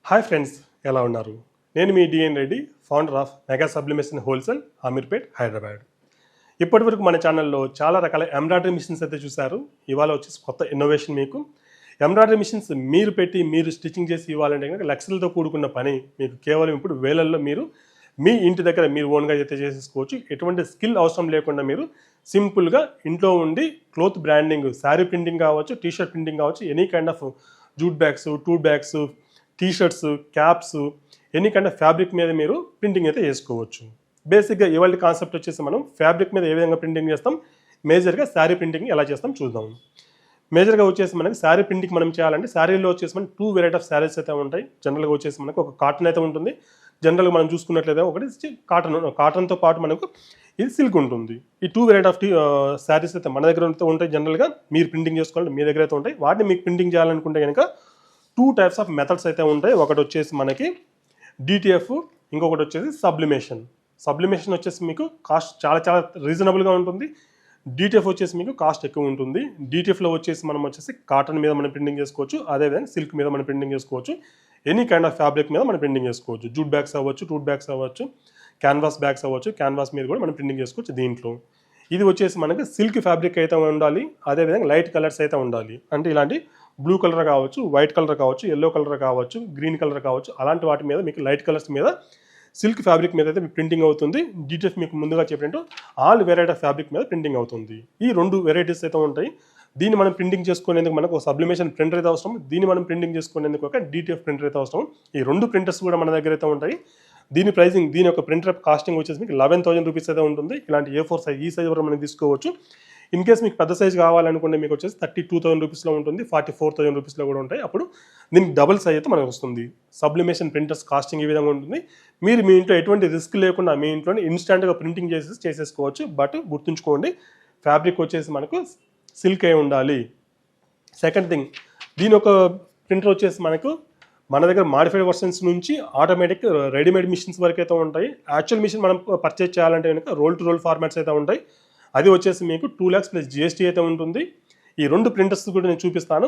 Hi friends, ఎలా ఉన్నారు? నేను మీ DN Reddy, founder of mega sublimation wholesale, Ameerpet, Hyderabad. ఇప్పటివరకు మన ఛానల్లో చాలా రకాల ఎంబ్రాయిడరీ మిషన్స్ అయితే చూశారు. ఇవాళ వచ్చేసి కొత్త ఇన్నోవేషన్ మీకు. ఎంబ్రాయిడరీ మిషన్స్ మీరు పెట్టి మీరు స్టిచ్చింగ్ చేసి ఇవ్వాలంటే కనుక లక్షలతో కూడుకున్న పని మీకు కేవలం ఇప్పుడు వేలల్లో మీరు మీ ఇంటి దగ్గర మీరు ఓన్గా అయితే చేసేసుకోవచ్చు. ఎటువంటి స్కిల్ అవసరం లేకుండా మీరు సింపుల్గా ఇంట్లో ఉండి క్లోత్ బ్రాండింగ్, శారీ ప్రింటింగ్ కావచ్చు, టీషర్ట్ ప్రింటింగ్ కావచ్చు, any kind of jute bags, tote bags, T-shirts, caps, any kind of fabric మీద మీరు ప్రింటింగ్ అయితే చేసుకోవచ్చు. బేసిక్గా ఇవాళ కాన్సెప్ట్ వచ్చేసి మనం ఫ్యాబ్రిక్ మీద ఏ విధంగా ప్రింటింగ్ చేస్తాం, మేజర్గా శారీ ప్రింటింగ్ ఎలా చేస్తాం చూద్దాం. మేజర్గా వచ్చేసి మనకి శారీ ప్రింటింగ్ మనం చేయాలంటే శారీలో వచ్చేసి మనకి 2 వెరైటీ ఆఫ్ శారీస్ అయితే ఉంటాయి. జనరల్గా వచ్చేసి మనకు ఒక కాటన్ అయితే ఉంటుంది. జనరల్గా మనం చూసుకున్నట్లయితే ఒకటి కాటన్తో పాటు మనకు ఇది సిల్క్ ఉంటుంది. ఈ 2 వెరైటీ ఆఫ్ శారీస్ అయితే మన దగ్గర ఉంటాయి. జనరల్గా మీరు ప్రింటింగ్ చేసుకోవాలంటే మీ దగ్గర అయితే ఉంటాయి. వాటిని మీకు ప్రింటింగ్ చేయాలనుకుంటే కనుక 2 టైప్స్ ఆఫ్ మెథడ్స్ అయితే ఉంటాయి. ఒకటి వచ్చేసి మనకి డిటిఎఫ్, ఇంకొకటి వచ్చేసి సబ్లిమేషన్. సబ్లిమేషన్ వచ్చేసి మీకు కాస్ట్ చాలా రీజనబుల్గా ఉంటుంది. డిటిఎఫ్ వచ్చేసి మీకు కాస్ట్ ఎక్కువ ఉంటుంది. డిటిఎఫ్లో వచ్చేసి మనం కాటన్ మీద మనం ప్రింటింగ్ చేసుకోవచ్చు, అదేవిధంగా సిల్క్ మీద మనం ప్రింటింగ్ చేసుకోవచ్చు, ఎనీ కైండ్ ఆఫ్ ఫ్యాబ్రిక్ మీద మనం ప్రింటింగ్ చేసుకోవచ్చు. జూట్ బ్యాగ్స్ అవ్వచ్చు, టూట్ బ్యాగ్స్ అవ్వచ్చు, క్యాన్వాస్ బ్యాగ్స్ అవ్వచ్చు, క్యాన్వాస్ మీద కూడా మనం ప్రింటింగ్ చేసుకోవచ్చు. దీంట్లో ఇది వచ్చేసి మనకి సిల్క్ ఫ్యాబ్రిక్ అయితే ఉండాలి, అదేవిధంగా లైట్ కలర్స్ అయితే ఉండాలి. అంటే ఇలాంటి బ్లూ కలర్ కావచ్చు, వైట్ కలర్ కావచ్చు, ఎల్లో కలర్ కావచ్చు, గ్రీన్ కలర్ కావచ్చు, అలాంటి వాటి మీద మీకు లైట్ కలర్స్ మీద సిల్క్ ఫ్యాబ్రిక్ మీద అయితే ప్రింటింగ్ అవుతుంది. డిటిఎఫ్ మీకు ముందుగా చెప్పినట్టు ఆల్ వెరైటీ ఆఫ్ ఫ్యాబ్రిక్ మీద ప్రింటింగ్ అవుతుంది. ఈ 2 వెరైటీస్ అయితే ఉంటాయి. దీన్ని మనం ప్రింటింగ్ చేసుకునేందుకు మనకు సబ్లిమేషన్ ప్రింటర్ అయితే అవసరం. దీన్ని మనం ప్రింటింగ్ చేసుకునేందుకు ఒక డిటిఎఫ్ ప్రింటర్ అయితే అవసరం. ఈ 2 ప్రింటర్స్ కూడా మన దగ్గర అయితే ఉంటాయి. దీని ప్రైసింగ్, దీని యొక్క ప్రింటర్ కాస్టింగ్ వచ్చేసి మీకు 11,000 రూపీస్ అయితే ఉంటుంది. ఇలాంటి A4 సైజ్, ఈ సైజ్ వరకు మనం తీసుకోవచ్చు. ఇన్ కేస్ మీకు పెద్ద సైజ్ కావాలనుకుంటే మీకు వచ్చేసి 32,000 రూపీస్లో ఉంటుంది, 44,000 రూపీస్లో కూడా ఉంటాయి. అప్పుడు దీనికి డబుల్ సైజ్ అయితే మనకు వస్తుంది. సబ్లిమేషన్ ప్రింటర్స్ కాస్టింగ్ ఈ విధంగా ఉంటుంది. మీరు మీ ఇంట్లో ఎటువంటి రిస్క్ లేకుండా మీ ఇంట్లోనే ఇన్స్టాంట్గా ప్రింటింగ్ చేసేసుకోవచ్చు. బట్ గుర్తుంచుకోండి, ఫ్యాబ్రిక్ వచ్చేసి మనకు సిల్క్ అయి ఉండాలి. సెకండ్ థింగ్, దీని ఒక ప్రింటర్ వచ్చేసి మనకు మన దగ్గర మాడిఫైడ్ వర్షన్స్ నుంచి ఆటోమేటిక్ రెడీమేడ్ మిషన్స్ వరకు అయితే ఉంటాయి. యాక్చువల్ మిషన్ మనం పర్చేజ్ చేయాలంటే కనుక రోల్ టు రోల్ ఫార్మాట్స్ అయితే ఉంటాయి. అది వచ్చేసి మీకు 2 lakhs ప్లస్ GST అయితే ఉంటుంది. ఈ 2 ప్రింటర్స్ కూడా నేను చూపిస్తాను.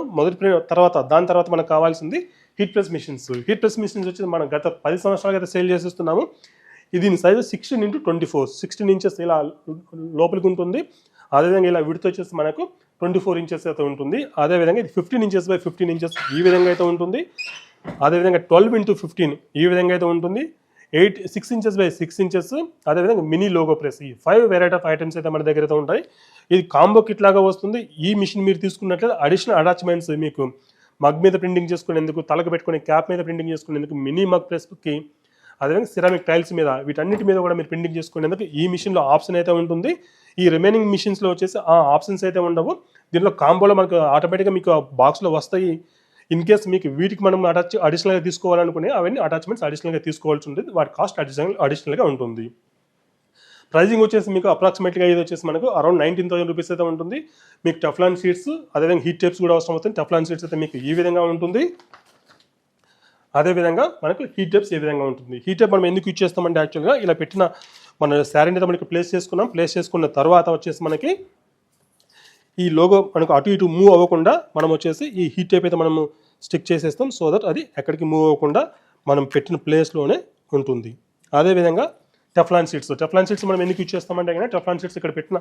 దాని తర్వాత మనకు కావాల్సింది heat press machines. Heat press machines వచ్చేసి మనం గత 10 సంవత్సరాలుగా అయితే సేల్ చేసేస్తున్నాము. దీని సైజు 16x24, 16 ఇంచెస్ ఇలా లోపలికి ఉంటుంది. అదేవిధంగా ఇలా విడ్త్ వచ్చేసి మనకు 24 ఇంచెస్ అయితే ఉంటుంది. అదేవిధంగా ఇది 15 ఇంచెస్ బై 15 ఇంచెస్ ఈ విధంగా అయితే ఉంటుంది. అదేవిధంగా 12x15 ఈ విధంగా అయితే ఉంటుంది. 6 ఇంచెస్ బై 6 ఇంచెస్, అదేవిధంగా మినీ లోగో ప్రెస్. ఈ 5 వెరైటీ ఆఫ్ ఐటమ్స్ అయితే మన దగ్గర అయితే ఉంటాయి. ఇది కాంబో కిట్ లాగా వస్తుంది. ఈ మిషన్ మీరు తీసుకున్నట్లయితే అడిషనల్ అటాచ్మెంట్స్ మీకు మగ్ మీద ప్రింటింగ్ చేసుకునేందుకు, తలకు పెట్టుకునే క్యాప్ మీద ప్రింటింగ్ చేసుకునేందుకు, మినీ మగ్ ప్రెస్కి, అదేవిధంగా సిరామిక్ టైల్స్ మీద, వీటన్నిటి మీద కూడా మీరు ప్రింటింగ్ చేసుకునేందుకు ఈ మిషన్లో ఆప్షన్ అయితే ఉంటుంది. ఈ రిమైనింగ్ మిషన్స్లో వచ్చేసి ఆ ఆప్షన్స్ అయితే ఉండవు. దీంట్లో కాంబోలో మనకు ఆటోమేటిక్గా మీకు బాక్స్లో వస్తాయి. ఇన్ కేస్ మీకు వీటికి మనం అడిషనల్గా తీసుకోవాలనుకునే అవన్నీ అటాచ్మెంట్స్ అడిషనల్గా తీసుకోవాల్సి ఉంటుంది. వాటి కాస్ట్ అడిషనల్గా ఉంటుంది. ప్రైజింగ్ వచ్చేసి మీకు అప్రాక్సిమేట్గా ఇది వచ్చేసి మనకు అరౌండ్ 19,000 రూపీస్ అయితే ఉంటుంది. మీకు టెఫ్లాన్ షీట్స్, అదేవిధంగా హీట్ టేప్స్ కూడా అవసరం అవుతుంది. టెఫ్లాన్ షీట్స్ అయితే మీకు ఈ విధంగా ఉంటుంది. అదేవిధంగా మనకు హీట్ టేప్స్ ఏ విధంగా ఉంటుంది. హీట్ టేప్ మనం ఎందుకు యూజ్ చేస్తామంటే యాక్చువల్గా ఇలా పెట్టిన మన శారీని అయితే మనకి ప్లేస్ చేసుకున్న తర్వాత వచ్చేసి మనకి ఈ లోగో మనకు అటు ఇటు మూవ్ అవ్వకుండా మనం వచ్చేసి ఈ హీట్ టేప్ అయితే మనము స్టిక్ చేసేస్తాం. సో దట్ అది ఎక్కడికి మూవ్ అవ్వకుండా మనం పెట్టిన ప్లేస్లోనే ఉంటుంది. అదేవిధంగా టెఫ్లాన్ షీట్స్ మనం ఎందుకు యూజ్ చేస్తామంటే కానీ టెఫ్లాన్ షీట్స్ ఇక్కడ పెట్టిన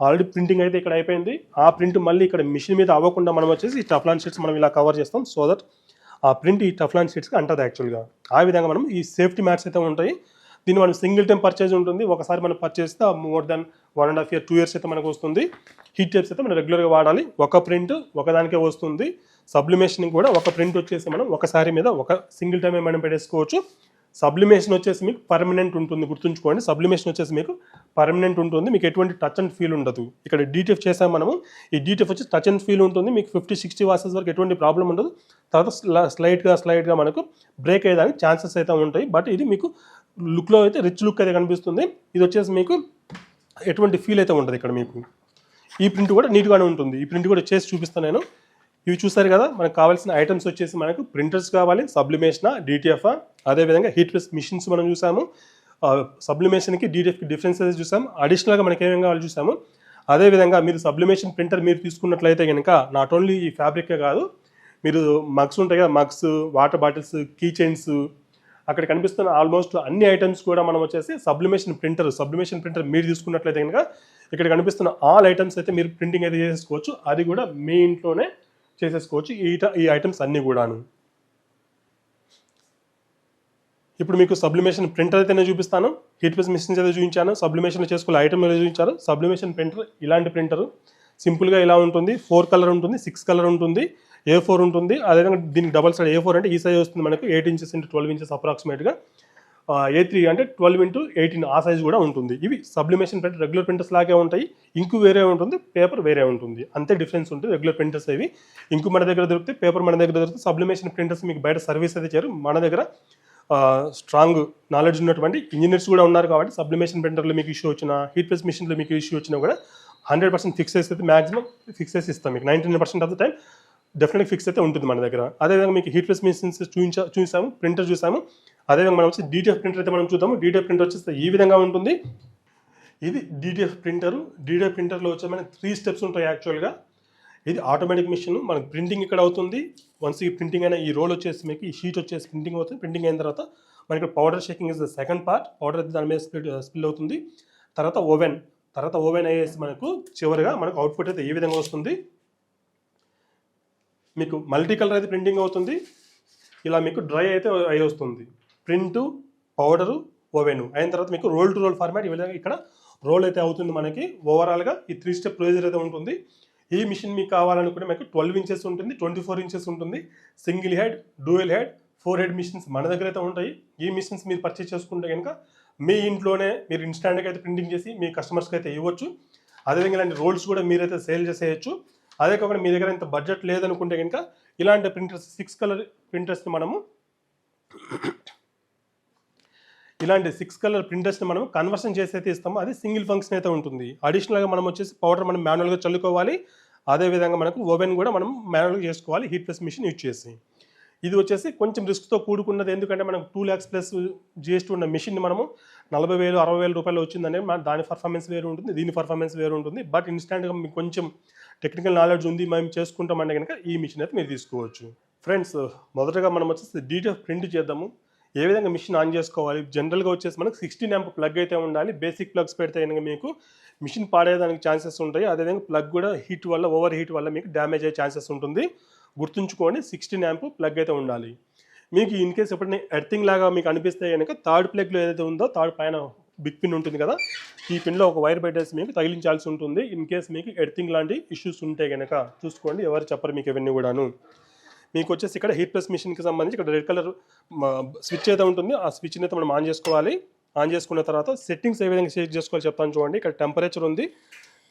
ఆల్రెడీ ప్రింటింగ్ అయితే ఇక్కడ అయిపోయింది. ఆ ప్రింట్ మళ్ళీ ఇక్కడ మిషన్ మీద అవ్వకుండా మనం వచ్చేసి ఈ టెఫ్లాన్ షీట్స్ మనం ఇలా కవర్ చేస్తాం. సో దట్ ఆ ప్రింట్ ఈ టెఫ్లాన్ షీట్స్కి అంటది యాక్చువల్గా. ఆ విధంగా మనం ఈ సేఫ్టీ మ్యాట్స్ అయితే ఉంటాయి. దీన్ని మనం సింగిల్ టైం పర్చేజ్ ఉంటుంది. ఒకసారి మనం పర్చేస్ చేస్తే మోర్ దాన్ 1.5 year 2 years అయితే మనకు వస్తుంది. హీట్ టేప్స్ అయితే మనం రెగ్యులర్గా వాడాలి. ఒక ప్రింట్ ఒకదానికే వస్తుంది. సబ్లిమేషన్ కూడా ఒక ప్రింట్ వచ్చేసి మనం ఒకసారి మీద ఒక సింగిల్ టైమే మనం పెట్టేసుకోవచ్చు. సబ్లిమేషన్ వచ్చేసి మీకు పర్మనెంట్ ఉంటుంది. గుర్తుంచుకోండి, సబ్లిమేషన్ వచ్చేసి మీకు పర్మనెంట్ ఉంటుంది. మీకు ఎటువంటి టచ్ అండ్ ఫీల్ ఉండదు. ఇక్కడ డిటిఎఫ్ చేసాం మనము. ఈ డిటిఎఫ్ వచ్చి టచ్ అండ్ ఫీల్ ఉంటుంది. మీకు 50-60 వాసెస్ వరకు ఎటువంటి ప్రాబ్లం ఉండదు. తర్వాత స్లైడ్గా మనకు బ్రేక్ అయ్యేదానికి ఛాన్సెస్ అయితే ఉంటాయి. బట్ ఇది మీకు లుక్లో అయితే రిచ్ లుక్ అయితే కనిపిస్తుంది. ఇది వచ్చేసి మీకు ఎటువంటి ఫీల్ అయితే ఉంటుంది. ఇక్కడ మీకు ఈ ప్రింట్ కూడా నీట్గానే ఉంటుంది. ఈ ప్రింట్ కూడా చేసి చూపిస్తాను నేను. ఇవి చూసారు కదా, మనకు కావాల్సిన ఐటమ్స్ వచ్చేసి మనకు ప్రింటర్స్ కావాలి, సబ్లిమేషన్, డిటిఎఫ్, అదేవిధంగా హీట్ ప్రెస్ మిషన్స్ మనం చూసాము. సబ్లిమేషన్కి డిటిఎఫ్కి డిఫరెన్సెస్ చూసాము. అడిషనల్గా మనకి ఏమేమి కావాలి చూసాము. అదేవిధంగా మీరు సబ్లిమేషన్ ప్రింటర్ మీరు తీసుకున్నట్లయితే కనుక నాట్ ఓన్లీ ఈ ఫ్యాబ్రికే కాదు, మీరు మగ్స్ ఉంటాయి కదా, mugs, water bottles, key chains, అక్కడ కనిపిస్తున్న ఆల్మోస్ట్ అన్ని ఐటమ్స్ కూడా మనం వచ్చేసి సబ్లిమేషన్ ప్రింటర్ మీరు తీసుకున్నట్లయితే కనుక ఇక్కడ కనిపిస్తున్న ఆల్ ఐటమ్స్ అయితే మీరు ప్రింటింగ్ అయితే చేసేసుకోవచ్చు. అది కూడా మీ ఇంట్లోనే చేసేసుకోవచ్చు ఈ ఐటమ్స్ అన్నీ కూడాను. ఇప్పుడు మీకు సబ్లిమేషన్ ప్రింటర్ అయితే నేను చూపిస్తాను, హీట్ ప్రెస్ మిషన్స్ అయితే చూపించాను, సబ్లిమేషన్లో చేసుకునే ఐటమ్ అయితే చూపించాను. సబ్లిమేషన్ ప్రింటర్ ఇలాంటి ప్రింటర్ సింపుల్గా ఇలా ఉంటుంది. 4 కలర్ ఉంటుంది, 6 కలర్ ఉంటుంది, A4 ఉంటుంది. అదేవిధంగా దీనికి డబల్ సైడ్ A4 అంటే ఈ సైజ్ వస్తుంది మనకు 8 ఇంచెస్ ఇంటూ 12 ఇంచెస్ అప్రాక్సిమేట్గా. A3 అంటే 12 ఇంటూ 18 ఆ సైజ్ కూడా ఉంటుంది. ఇవి సబ్లిమేషన్ ప్రింటర్ రెగ్యులర్ ప్రింటర్స్ లాగే ఉంటాయి. ఇంకు వేరే ఉంటుంది, పేపర్ వేరే ఉంటుంది, అంతే డిఫరెన్స్ ఉంటుంది. రెగ్యులర్ ప్రింటర్స్ ఇవి ఇంకు మన దగ్గర దొరుకుతాయి, పేపర్ మన దగ్గర దొరుకుతాయి. సబ్లిమేషన్ ప్రింటర్స్ మీకు బయట సర్వీస్ అయితే చేయరు. మన దగ్గర స్ట్రాంగ్ నాలెడ్జ్ ఉన్నటువంటి ఇంజనీర్స్ కూడా ఉన్నారు కాబట్టి సబ్లిమేషన్ ప్రింటర్లో మీకు ఇష్యూ వచ్చినా, హీట్ ప్రెస్ మిషన్లో మీకు ఇష్యూ వచ్చినా కూడా 100% ఫిక్స్ అయితే మాక్సిమం ఫిక్స్ చేసి ఇస్తాం. మీకు 99% ఆఫ్ ద టైం డెఫినెట్గా ఫిక్స్ అయితే ఉంటుంది మన దగ్గర. అదేవిధంగా మీకు హీట్ ప్రెస్ మిషన్స్ చూసాము, ప్రింటర్ చూసాము. అదేవిధంగా మనం వచ్చి DTF ప్రింటర్ అయితే మనం చూద్దాము. DTF ప్రింటర్ వచ్చేస్తే ఈ విధంగా ఉంటుంది. ఇది DTF ప్రింటర్. DTF ప్రింటర్లో వచ్చే మనకి 3 స్టెప్స్ ఉంటాయి యాక్చువల్గా. ఇది ఆటోమేటిక్ మిషన్. మనకి ప్రింటింగ్ ఇక్కడ అవుతుంది. వన్స్ ఈ ప్రింటింగ్ అయినా ఈ రోల్ వచ్చేసి మీకు ఈ షీట్ వచ్చేసి ప్రింటింగ్ అవుతుంది. ప్రింటింగ్ అయిన తర్వాత మనకి powder shaking is the second part. Powder అయితే దాని మీద స్పిల్ అవుతుంది. తర్వాత ఓవెన్ అయ్యేసి మనకు చివరిగా మనకు అవుట్పుట్ అయితే ఈ విధంగా వస్తుంది. మీకు మల్టీ కలర్ అయితే ప్రింటింగ్ అవుతుంది. ఇలా మీకు డ్రై అయితే అయి వస్తుంది. ప్రింటు, పౌడరు, ఓవెన్ అయిన తర్వాత మీకు రోల్ టు రోల్ ఫార్మాట్ ఈ విధంగా ఇక్కడ రోల్ అయితే అవుతుంది. మనకి ఓవరాల్గా ఈ 3 స్టెప్ ప్రొసీజర్ అయితే ఉంటుంది. ఈ మిషన్ మీకు కావాలనుకుంటే మీకు 12 ఇంచెస్ ఉంటుంది, 24 ఇంచెస్ ఉంటుంది, single head, dual head, 4 head machines మన దగ్గర అయితే ఉంటాయి. ఈ మిషన్స్ మీరు పర్చేస్ చేసుకుంటే కనుక మీ ఇంట్లోనే మీరు ఇన్స్టాంట్గా అయితే ప్రింటింగ్ చేసి మీ కస్టమర్స్కి అయితే ఇవ్వచ్చు. అదేవిధంగా ఇలాంటి రోల్స్ కూడా మీరైతే సేల్ చేసేయచ్చు. అదే కాకుండా మీ దగ్గర ఇంత బడ్జెట్ లేదనుకుంటే కనుక ఇలాంటి ప్రింటర్స్ 6 కలర్ ప్రింటర్స్ని మనము కన్వర్షన్ చేసి అయితే ఇస్తాము. అది సింగిల్ ఫంక్షన్ అయితే ఉంటుంది. అడిషనల్గా మనం వచ్చేసి పౌడర్ మనం మాన్యువల్గా చల్లుకోవాలి. అదేవిధంగా మనకు ఓవెన్ కూడా మనం మాన్యువల్గా చేసుకోవాలి హీట్ ప్రెస్ మిషన్ యూజ్ చేసి. ఇది వచ్చేసి కొంచెం రిస్క్తో కూడుకున్నది. ఎందుకంటే మనకు 2 lakhs ప్లస్ GST ఉన్న మిషన్ మనము 40,000 60,000 రూపాయలు వచ్చిందనే దాని పర్ఫార్మెన్స్ వేరు ఉంటుంది, దీని పర్ఫార్మెన్స్ వేరు ఉంటుంది. బట్ ఇన్స్టాంట్గా మీకు కొంచెం టెక్నికల్ నాలెడ్జ్ ఉంది, మేము చేసుకుంటామంటే కనుక ఈ మిషన్ అయితే మీరు తీసుకోవచ్చు. ఫ్రెండ్స్, మొదటగా మనం వచ్చేసి DTF ప్రింట్ చేద్దాము. ఏ విధంగా మిషన్ ఆన్ చేసుకోవాలి. జనరల్గా వచ్చేసి మనకు 16 amp ప్లగ్ అయితే ఉండాలి. బేసిక్ ప్లగ్స్ పెడితే కనుక మీకు మిషన్ పాడేదానికి ఛాన్సెస్ ఉంటాయి. అదేవిధంగా ప్లగ్ కూడా హీట్ వల్ల, ఓవర్ హీట్ వల్ల మీకు డ్యామేజ్ అయ్యే ఛాన్సెస్ ఉంటుంది. గుర్తుంచుకోండి, 16 amp ప్లగ్ అయితే ఉండాలి. మీకు ఇన్ కేస్ ఎప్పుడైనా ఎర్తింగ్ లాగా మీకు అనిపిస్తే కనుక థర్డ్ ప్లగ్లో ఏదైతే ఉందో థర్డ్ పైన బిగ్ పిన్ ఉంటుంది కదా, ఈ పిన్లో ఒక వైర్ పెట్టేసి మీకు తగిలించాల్సి ఉంటుంది. ఇన్ కేస్ మీకు ఎర్తింగ్ లాంటి ఇష్యూస్ ఉంటే కనుక చూసుకోండి, ఎవరు చెప్పరు మీకు ఇవన్నీ కూడాను. మీకు వచ్చేసి ఇక్కడ హీట్ ప్రెస్ మిషన్కి సంబంధించి ఇక్కడ రెడ్ కలర్ స్విచ్ అయితే ఉంటుంది. ఆ స్విచ్ని అయితే మనం ఆన్ చేసుకోవాలి. ఆన్ చేసుకున్న తర్వాత సెట్టింగ్స్ ఏ విధంగా సెట్ చేసుకోవాలి చెప్తాను చూడండి. ఇక్కడ టెంపరేచర్ ఉంది,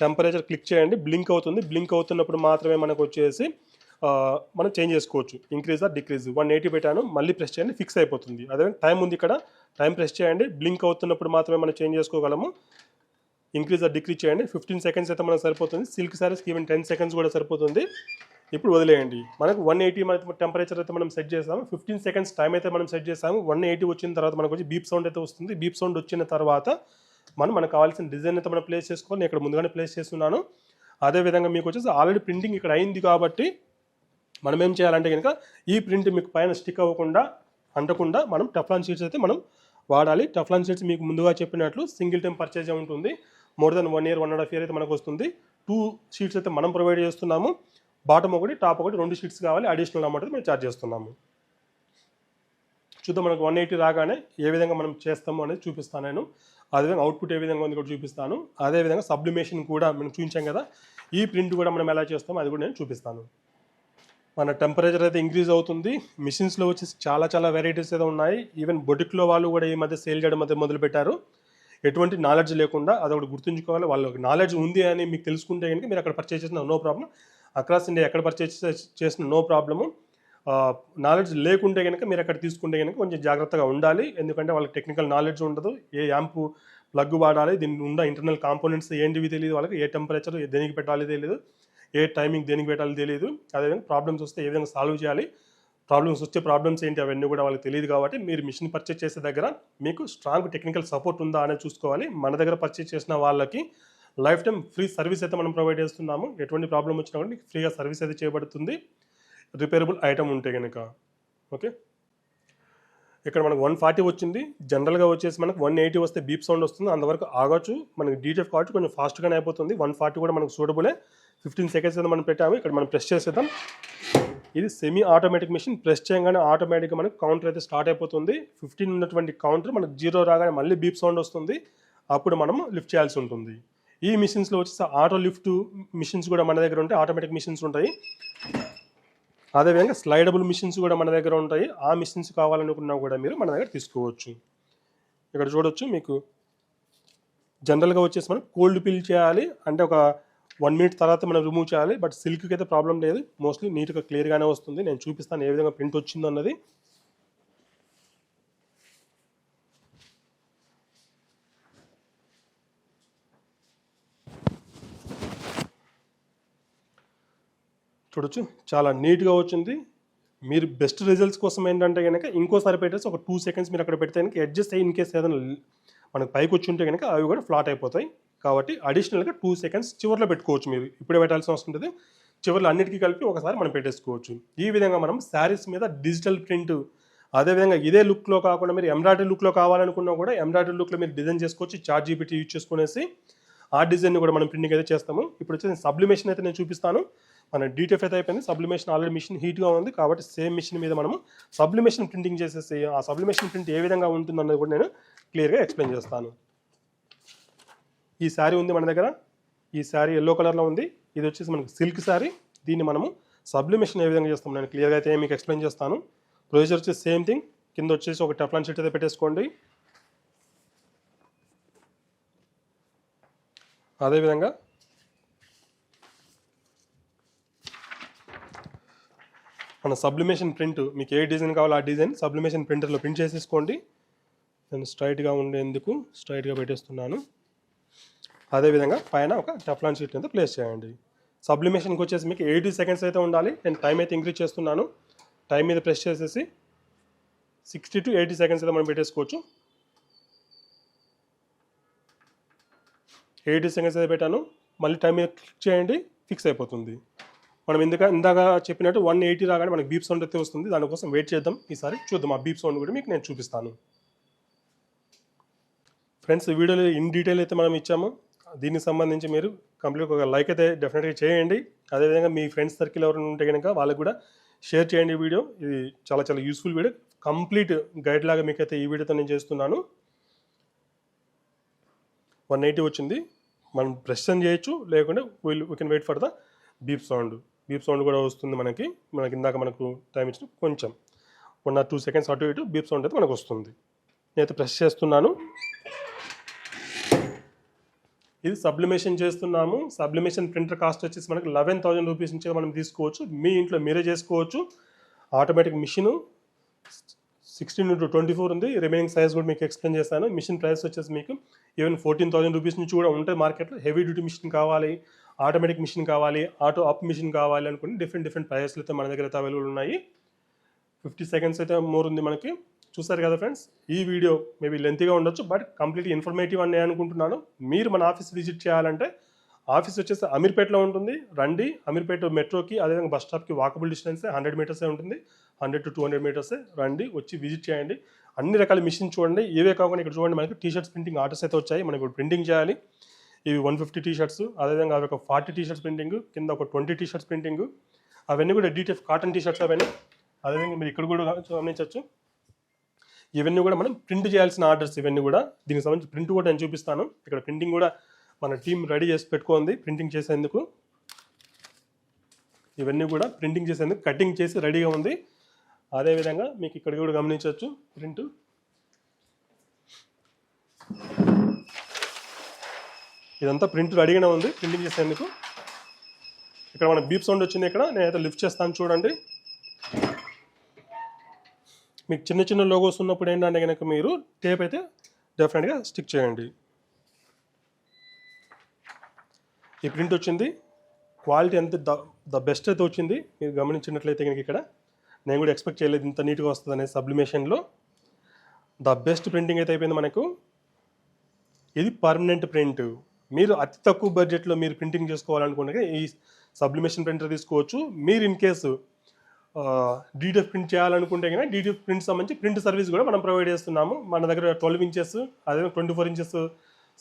టెంపరేచర్ క్లిక్ చేయండి. బ్లింక్ అవుతుంది. బ్లింక్ అవుతున్నప్పుడు మాత్రమే మనకు వచ్చేసి మనం చేంజ్ చేసుకోవచ్చు. Increase or decrease. 180 పెట్టాను, మళ్ళీ ప్రెస్ చేయండి, ఫిక్స్ అయిపోతుంది. అదే టైం ఉంది ఇక్కడ, టైం ప్రెస్ చేయండి. బ్లింక్ అవుతున్నప్పుడు మాత్రమే మనం చేంజ్ చేసుకోగలము. ఇంక్రీజ్ ఆర్ డిక్రీజ్ చేయండి. 15 seconds అయితే మనకు సరిపోతుంది. సిల్క్ సారీస్కి ఈవెన్ 10 seconds కూడా సరిపోతుంది. ఇప్పుడు వదిలేయండి. మనకు 180 మన టెంపరేచర్ అయితే మనం సెట్ చేసాము. 15 seconds టైం అయితే మనం సెట్ చేసాము. 180 వచ్చిన తర్వాత మనకు వచ్చి బీప్ సౌండ్ అయితే వస్తుంది. బీప్ సౌండ్ వచ్చిన తర్వాత మనకు కావాల్సిన డిజైన్ అయితే మనం ప్లేస్ చేసుకోవాలి. నేను ఇక్కడ ముందుగానే ప్లేస్ చేస్తున్నాను. అదేవిధంగా మీకు వచ్చేసి ఆల్రెడీ ప్రింటింగ్ ఇక్కడ అయింది కాబట్టి మనం ఏం చేయాలంటే కనుక ఈ ప్రింట్ మీకు పైన స్టిక్ అవ్వకుండా, అంటకుండా మనం టెఫ్లాన్ షీట్స్ అయితే మనం వాడాలి. టెఫ్లాన్ షీట్స్ మీకు ముందుగా చెప్పినట్లు సింగిల్ టైం పర్చేజ్ ఉంటుంది. మోర్ దెన్ 1 year 1.5 year అయితే మనకు వస్తుంది. 2 షీట్స్ అయితే మనం ప్రొవైడ్ చేస్తున్నాము. బాటమ్ ఒకటి, టాప్ ఒకటి, 2 షీట్స్ కావాలి. అడిషనల్ అమౌంట్ అయితే మేము ఛార్జ్ చేస్తున్నాము. చూద్దాం మనకు 180 రాగానే ఏ విధంగా మనం చేస్తాము అనేది చూపిస్తాను నేను. అదేవిధంగా అవుట్పుట్ ఏ విధంగా ఉంది కూడా చూపిస్తాను. అదేవిధంగా సబ్లిమేషన్ కూడా మనం చూపించాం కదా, ఈ ప్రింట్ కూడా మనం ఎలా చేస్తామో అది కూడా నేను చూపిస్తాను. మన టెంపరేచర్ అయితే ఇంక్రీజ్ అవుతుంది. మిషన్స్లో వచ్చేసి చాలా వెరైటీస్ అయితే ఉన్నాయి. ఈవెన్ బొటిక్లో వాళ్ళు కూడా ఈ మధ్య సేల్ చేయడం అయితే మొదలుపెట్టారు. ఎటువంటి నాలెడ్జ్ లేకుండా అదొకటి గుర్తుంచుకోవాలి. వాళ్ళకి నాలెడ్జ్ ఉంది అని మీకు తెలుసుకుంటే కనుక మీరు అక్కడ పర్చేస్ చేసిన నో ప్రాబ్లం. అక్రాస్ ఇండియా ఎక్కడ పర్చేస్ చేసిన నో ప్రాబ్లము. నాలెడ్జ్ లేకుంటే కనుక మీరు అక్కడ తీసుకుంటే కనుక కొంచెం జాగ్రత్తగా ఉండాలి. ఎందుకంటే వాళ్ళకి టెక్నికల్ నాలెడ్జ్ ఉండదు. ఏ యాంప్ ప్లగ్ వాడాలి, దీనికి ఉన్న ఇంటర్నల్ కాంపోనెంట్స్ ఏంటివి తెలియదు వాళ్ళకి. ఏ టెంపరేచర్ దేనికి పెట్టాలి తెలియదు, ఏ టైమింగ్ దేనికి పెట్టాలి తెలియదు. అదేవిధంగా ప్రాబ్లమ్స్ వస్తే ఏ విధంగా సాల్వ్ చేయాలి, ప్రాబ్లమ్స్ ఏంటి అవన్నీ కూడా వాళ్ళకి తెలియదు. కాబట్టి మీరు మిషన్ పర్చేస్ చేసే దగ్గర మీకు స్ట్రాంగ్ టెక్నికల్ సపోర్ట్ ఉందా అనేది చూసుకోవాలి. మన దగ్గర పర్చేస్ చేసిన వాళ్ళకి లైఫ్ టైం ఫ్రీ సర్వీస్ అయితే మనం ప్రొవైడ్ చేస్తున్నాము. ఎటువంటి ప్రాబ్లం వచ్చినా కూడా మీకు ఫ్రీగా సర్వీస్ అయితే చేయబడుతుంది. రిపేరబుల్ ఐటమ్ ఉంటే కనుక. ఓకే, ఇక్కడ మనకు 140 వచ్చింది. జనరల్గా వచ్చేసి మనకు 180 వస్తే బీప్ సౌండ్ వస్తుంది, అంతవరకు ఆగొచ్చు. మనకి డీటీఎఫ్ కాబట్టి కొంచెం ఫాస్ట్గానే అయిపోతుంది. 140 కూడా మనకు సూటబులే. 15 సెకండ్స్ అయితే మనం పెట్టాము. ఇక్కడ మనం ప్రెస్ చేసేద్దాం. ఇది సెమీ ఆటోమేటిక్ మిషన్. ప్రెస్ చేయగానే ఆటోమేటిక్గా మనకు కౌంటర్ అయితే స్టార్ట్ అయిపోతుంది. 15 ఉన్నటువంటి కౌంటర్ మనకు 0 రాగానే మళ్ళీ బీప్ సౌండ్ వస్తుంది. అప్పుడు మనం లిఫ్ట్ చేయాల్సి ఉంటుంది. ఈ మిషన్స్లో వచ్చేసి ఆటో లిఫ్ట్ మిషన్స్ కూడా మన దగ్గర ఉంటాయి, ఆటోమేటిక్ మిషన్స్ ఉంటాయి. అదేవిధంగా స్లైడబుల్ మిషన్స్ కూడా మన దగ్గర ఉంటాయి. ఆ మిషన్స్ కావాలనుకున్నా కూడా మీరు మన దగ్గర తీసుకోవచ్చు. ఇక్కడ చూడొచ్చు, మీకు జనరల్గా వచ్చేసి మనం కోల్డ్ పిల్ చేయాలి అంటే ఒక 1 మినిట్ తర్వాత మనం రిమూవ్ చేయాలి. బట్ సిల్క్కి అయితే ప్రాబ్లం లేదు, మోస్ట్లీ నీట్గా క్లియర్గానే వస్తుంది. నేను చూపిస్తాను ఏ విధంగా ప్రింట్ వచ్చిందో అన్నది. చూడొచ్చు, చాలా నీట్గా వచ్చింది. మీరు బెస్ట్ రిజల్ట్స్ కోసం ఏంటంటే కనుక ఇంకోసారి పెట్టేసి ఒక 2 సెకండ్స్ మీరు అక్కడ పెడితే కనుక అడ్జస్ట్ అయ్యి ఇన్కేస్ ఏదైనా మనకు పైకి వచ్చి ఉంటే కనుక అవి కూడా ఫ్లాట్ అయిపోతాయి. కాబట్టి అడిషనల్గా 2 సెకండ్స్ చివరిలో పెట్టుకోవచ్చు. మీరు ఇప్పుడే పెట్టాల్సిన అవసరం ఉంటుంది, చివరిలో అన్నిటికీ కలిపి ఒకసారి మనం పెట్టేసుకోవచ్చు. ఈ విధంగా మనం శారీస్ మీద డిజిటల్ ప్రింట్, అదేవిధంగా ఇదే లుక్లో కాకుండా మీరు ఎంబ్రాయిడరీ లుక్లో కావాలనుకున్నా కూడా ఎంబ్రాయిడరీ లుక్లో మీరు డిజైన్ చేసుకోవచ్చు. చాట్ జీపీటీ యూజ్ చేసుకునేసి ఆ డిజైన్ని కూడా మనం ప్రింటింగ్ అయితే చేస్తాము. ఇప్పుడు వచ్చేసి సబ్లిమేషన్ అయితే నేను చూపిస్తాను. మన డీటీఎఫ్ అయితే అయిపోయింది, సబ్లిమేషన్ ఆల్రెడీ మిషన్ హీట్గా ఉంది కాబట్టి సేమ్ మిషన్ మీద మనము సబ్లిమేషన్ ప్రింటింగ్ చేసేసి ఆ సబ్లిమేషన్ ప్రింట్ ఏ విధంగా ఉంటుందన్నది కూడా నేను క్లియర్గా ఎక్స్ప్లెయిన్ చేస్తాను. ఈ శారీ ఉంది మన దగ్గర, ఈ శారీ ఎల్లో కలర్లో ఉంది. ఇది వచ్చేసి మనకి సిల్క్ శారీ. దీన్ని మనము సబ్లిమేషన్ ఏ విధంగా చేస్తాం నేను క్లియర్గా అయితే మీకు ఎక్స్ప్లెయిన్ చేస్తాను. ప్రొసీజర్ వచ్చేసి సేమ్ థింగ్. కింద వచ్చేసి ఒక టెఫ్లాన్ షీట్ అయితే పెట్టేసుకోండి. అదేవిధంగా మన సబ్లిమేషన్ ప్రింట్ మీకు ఏ డిజైన్ కావాలో ఆ డిజైన్ సబ్లిమేషన్ ప్రింటర్లో ప్రింట్ చేసేసుకోండి. నేను స్ట్రైట్గా ఉండేందుకు స్ట్రైట్గా పెట్టేస్తున్నాను. అదేవిధంగా పైన ఒక టెఫ్లాన్ షీట్ అయితే ప్లేస్ చేయండి. సబ్లిమేషన్కి వచ్చేసి మీకు 80 సెకండ్స్ అయితే ఉండాలి. నేను టైం అయితే ఇంక్రీజ్ చేస్తున్నాను. టైం మీద ప్రెస్ చేసేసి 60 to 80 సెకండ్స్ అయితే మనం పెట్టేసుకోవచ్చు. 80 సెకండ్స్ అయితే పెట్టాను. మళ్ళీ టైం మీద క్లిక్ చేయండి, ఫిక్స్ అయిపోతుంది. మనం ఇందాక చెప్పినట్టు 180 రాగానే మనకి బీప్ సౌండ్ అయితే వస్తుంది. దానికోసం వెయిట్ చేద్దాం. ఈసారి చూద్దాం ఆ బీప్ సౌండ్ కూడా మీకు నేను చూపిస్తాను. ఫ్రెండ్స్, ఈ వీడియోలో ఇన్ డీటెయిల్ అయితే మనం ఇచ్చాము. దీనికి సంబంధించి మీరు కంప్లీట్ ఒక లైక్ అయితే డెఫినెట్గా చేయండి. అదేవిధంగా మీ ఫ్రెండ్స్ సర్కిల్ ఎవరైనా ఉంటే కనుక వాళ్ళకి కూడా షేర్ చేయండి ఈ వీడియో. ఇది చాలా చాలా యూస్ఫుల్ వీడియో, కంప్లీట్ గైడ్ లాగా మీకైతే ఈ వీడియోతో నేను చేస్తున్నాను. 180 వచ్చింది. మనం ప్రెస్ చేయొచ్చు, లేకుంటే we can wait for the beep sound. Beep sound కూడా వస్తుంది మనకి ఇందాక మనకు టైం ఇచ్చిన కొంచెం 1 or 2 సెకండ్స్ అటు ఇటు బీప్ సౌండ్ అయితే మనకు వస్తుంది. నేనైతే ప్రెస్ చేస్తున్నాను. ఇది సబ్లిమేషన్ చేస్తున్నాము. సబ్లిమేషన్ ప్రింటర్ కాస్ట్ వచ్చేసి మనకి 11,000 రూపీస్ నుంచి మనం తీసుకోవచ్చు. మీ ఇంట్లో మీరే చేసుకోవచ్చు. ఆటోమేటిక్ మిషన్ 16x24 ఉంది. రిమైనింగ్ సైజ్ కూడా మీకు ఎక్స్ప్లెయిన్ చేశాను. మిషన్ ప్రైస్ వచ్చేసి మీకు ఈవెన్ 14,000 రూపీస్ నుంచి కూడా ఉంటాయి మార్కెట్లో. హెవీ డ్యూటీ మిషన్ కావాలి, ఆటోమేటిక్ మిషన్ కావాలి, ఆటో అప్ మిషన్ కావాలి అనుకుని డిఫరెంట్ ప్రైస్లు అయితే మన దగ్గర అయితే అవైలబుల్ ఉన్నాయి. 50 సెకండ్స్ అయితే మోర్ ఉంది మనకి. చూసారు కదా ఫ్రెండ్స్, ఈ వీడియో మేబీ లెంతీగా ఉండొచ్చు, బట్ కంప్లీట్ ఇన్ఫర్మేటివ్ అని నేను అనుకుంటున్నాను. మీరు మన ఆఫీస్ విజిట్ చేయాలంటే ఆఫీస్ వచ్చేసి అమీర్పేటలో ఉంటుంది. రండి, అమీర్పేట మెట్రోకి అదేవిధంగా బస్ స్టాప్కి వాకబుల్ డిస్టెన్సే 100 మీటర్సే ఉంటుంది. 100 to 200 మీటర్సే. రండి, వచ్చి విజిట్ చేయండి. అన్ని రకాల మిషన్ చూడండి. ఇవే కాకుండా ఇక్కడ చూడండి మనకి టీషర్ట్స్ ప్రింటింగ్ ఆర్డర్స్ అయితే వచ్చాయి. మనం ఇప్పుడు ప్రింటింగ్ చేయాలి. ఇవి 150 టీషర్ట్స్, అదేవిధంగా అవి ఒక 40 టీషర్ట్స్ ప్రింటింగ్, కింద ఒక 20 టీషర్ట్స్ ప్రింటింగ్. అవన్నీ కూడా డీటీఎఫ్ కాటన్ టీషర్ట్స్ అవన్నీ. అదేవిధంగా మీరు ఇక్కడ కూడా గమనించవచ్చు. ఇవన్నీ కూడా మనం ప్రింట్ చేయాల్సిన ఆర్డర్స్ ఇవన్నీ కూడా. దీనికి సంబంధించి ప్రింట్ కూడా నేను చూపిస్తాను. ఇక్కడ ప్రింటింగ్ కూడా మన టీం రెడీ చేసి పెట్టుకోండి ప్రింటింగ్ చేసేందుకు. ఇవన్నీ కూడా ప్రింటింగ్ చేసేందుకు కటింగ్ చేసి రెడీగా ఉంది. అదేవిధంగా మీకు ఇక్కడ కూడా గమనించవచ్చు ప్రింట్. ఇదంతా ప్రింట్ రెడీగానే ఉంది ప్రింటింగ్ చేసేందుకు. ఇక్కడ మన బీప్ సౌండ్ వచ్చింది. ఇక్కడ నేనైతే లిఫ్ట్ చేస్తాను చూడండి. మీకు చిన్న చిన్న లోగోస్ ఉన్నప్పుడు ఏంటంటే కనుక మీరు టేప్ అయితే డెఫినెట్గా స్టిక్ చేయండి. ఈ ప్రింట్ వచ్చింది. క్వాలిటీ అంతే ద బెస్ట్ అయితే వచ్చింది. మీరు గమనించినట్లయితే కనుక ఇక్కడ నేను కూడా ఎక్స్పెక్ట్ చేయలేదు ఇంత నీట్గా వస్తుంది అనేది. సబ్లిమేషన్లో ద బెస్ట్ ప్రింటింగ్ అయితే అయిపోయింది మనకు. ఇది పర్మనెంట్ ప్రింట్. మీరు అతి తక్కువ బడ్జెట్లో మీరు ప్రింటింగ్ చేసుకోవాలనుకుంటే ఈ సబ్లిమేషన్ ప్రింటర్ తీసుకోవచ్చు. మీరు ఇన్ కేసు డీటీఎఫ్ ప్రింట్ చేయాలనుకుంటే కనుక డీటీఎఫ్ ప్రింట్ సంబంధించి ప్రింట్ సర్వీస్ కూడా మనం ప్రొవైడ్ చేస్తున్నాము. మన దగ్గర 12 ఇంచెస్ అదే 24 ఇంచెస్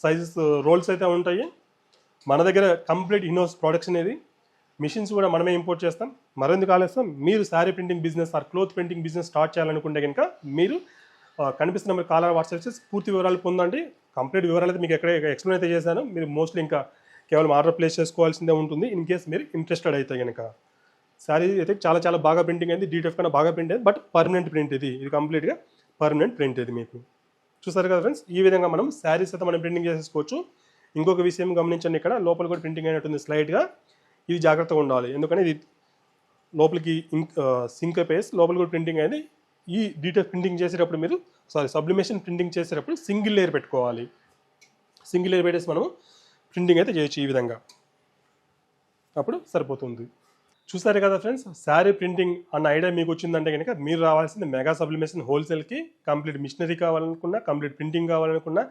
సైజెస్ రోల్స్ అయితే ఉంటాయి. మన దగ్గర కంప్లీట్ ఇన్హౌస్ ప్రొడక్షన్ ఇది. మిషన్స్ కూడా మనమే ఇంపోర్ట్ చేస్తాం. మరెందుకు ఆలస్యం, మీరు sari printing business are cloth printing business start చేయాలనుకుంటే కనుక మీరు కనిపిస్తున్న మీరు కాలర్ వాట్సాప్ చేసి పూర్తి వివరాలు పొందండి. కంప్లీట్ వివరాలు అయితే మీకు ఎక్కడ ఎక్స్ప్లెయిన్ అయితే చేశాను. మీరు మోస్ట్లీ ఇంకా కేవలం ఆర్డర్ ప్లేస్ చేసుకోవాల్సిందే ఉంటుంది ఇన్ కేస్ మీరు ఇంట్రెస్టెడ్ అయితే కనుక. శారీ అయితే చాలా చాలా బాగా ప్రింటింగ్ అయింది, డీటీఎఫ్ కన్నా బాగా ప్రింట్ అయింది. బట్ పర్మనెంట్ ప్రింట్ ఇది కంప్లీట్గా పర్మనెంట్ ప్రింట్ ఇది. మీకు చూసారు కదా ఫ్రెండ్స్, ఈ విధంగా మనం శారీస్ అయితే మనం ప్రింటింగ్ చేసేసుకోవచ్చు. ఇంకొక విషయం గమనించండి, ఇక్కడ లోపల కూడా ప్రింటింగ్ అయినట్టుంది స్లైడ్గా. ఇది జాగ్రత్తగా ఉండాలి, ఎందుకంటే ఇది లోపలికి సింక్ పేస్ లోపల కూడా ప్రింటింగ్ అయింది. ఈ డీటీఎఫ్ ప్రింటింగ్ చేసేటప్పుడు మీరు సబ్లిమేషన్ ప్రింటింగ్ చేసేటప్పుడు సింగిల్ లేయర్ పెట్టుకోవాలి. సింగిల్ లేయర్ పెట్టేసి మనం ప్రింటింగ్ అయితే చేయొచ్చు ఈ విధంగా, అప్పుడు సరిపోతుంది. చూసారు కదా ఫ్రెండ్స్, శారీ ప్రింటింగ్ అన్న ఐడియా మీకు వచ్చిందంటే కనుక మీరు రావాల్సింది మెగా సబ్లిమేషన్ హోల్సేల్కి. కంప్లీట్ మిషనరీ కావాలనుకున్నా, కంప్లీట్ ప్రింటింగ్ కావాలనుకున్నా,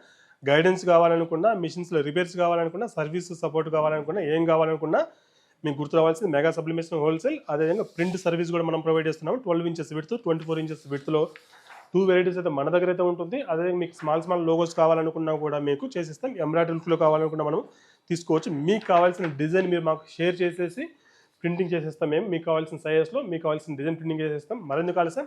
గైడెన్స్ కావాలనుకున్నా, మిషన్స్లో రిపేర్స్ కావాలనుకున్నా, సర్వీస్ సపోర్ట్ కావాలనుకున్నా, ఏం కావాలనుకున్నా మీకు గుర్తు రావాల్సింది మెగా సబ్లిమేషన్ హోల్సేల్. అదేవిధంగా ప్రింట్ సర్వీస్ కూడా మనం ప్రొవైడ్ చేస్తున్నాము. 12 ఇంచెస్ విడ్త్, 24 ఇంచెస్ విడ్త్లో 2 వెరైటీస్ అయితే మన దగ్గర అయితే ఉంటుంది. అదేవిధంగా మీకు స్మాల్ లోగోస్ కావాలనుకున్నా కూడా మీకు చేసిస్తాం. ఎంబ్రాయిడరీలో కావాలనుకున్నా మనం తీసుకోవచ్చు. మీకు కావాల్సిన డిజైన్ మీరు మాకు షేర్ చేసేసి ప్రింటింగ్ చేసేస్తాం. మేము మీకు కావాల్సిన సైజెస్లో మీకు కావాల్సిన డిజైన్ ప్రింటింగ్ చేసేస్తాం. మరెందుకు ఆలస్యం,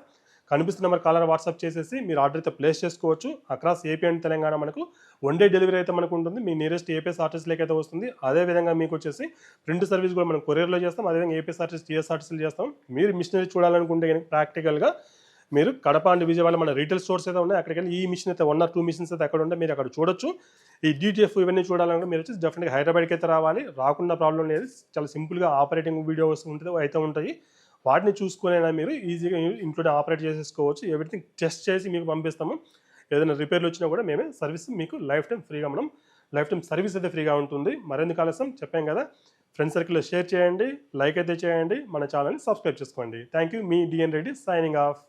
కనిపిస్తున్న నెంబర్ కాలర్ వాట్సాప్ చేసేసి మీరు ఆర్డర్ అయితే ప్లేస్ చేసుకోవచ్చు. అక్రాస్ ఏపీ అండ్ తెలంగాణ మనకు 1 డే డెలివరీ అయితే మనకు ఉంటుంది. మీ నియరెస్ట్ ఏపీఎస్ ఆర్టీసీలోకి అయితే వస్తుంది. అదేవిధంగా మీకు వచ్చేసి ప్రింట్ సర్వీస్ కూడా మనం కొరియర్లో చేస్తాం. అదేవిధంగా ఏపీఎస్ ఆర్టీసీ, టీఎస్ఆర్టీసీలు చేస్తాం. మీరు మిషనరీ చూడాలనుకుంటే కనుక ప్రాక్టికల్గా మీరు కడప అండ్ విజయవాడ మన రీటైల్ స్టోర్స్ అయితే ఉన్నాయి. అక్కడికి వెళ్ళి ఈ మిషన్ అయితే 1 or 2 మిషన్స్ అయితే అక్కడ ఉంటే మీరు అక్కడ చూడొచ్చు. ఈ డీటీఎఫ్ ఇవన్నీ చూడాలంటే మీరు వచ్చి డెఫినెట్గా హైదరాబాద్కి అయితే రావాలి. రాకుండా ప్రాబ్లం లేదు, చాలా సింపుల్గా ఆపరేటింగ్ వీడియోస్ అయితే ఉంటాయి. వాటిని చూసుకునేనా మీరు ఈజీగా ఇంట్లో ఆపరేట్ చేసేసుకోవచ్చు. ఎవ్రీథింగ్ టెస్ట్ చేసి మీకు పంపిస్తాము. ఏదైనా రిపేర్లు వచ్చినా కూడా మేమే సర్వీస్ మీకు లైఫ్ టైం సర్వీస్ అయితే ఫ్రీగా ఉంటుంది. మరెందుకు ఆలస్యం, చెప్పాం కదా, ఫ్రెండ్ సర్కిల్లో షేర్ చేయండి, లైక్ అయితే చేయండి, మన ఛానల్ని సబ్స్క్రైబ్ చేసుకోండి. Thank you. మీ డిఎన్ రెడ్డి సైనింగ్ ఆఫ్.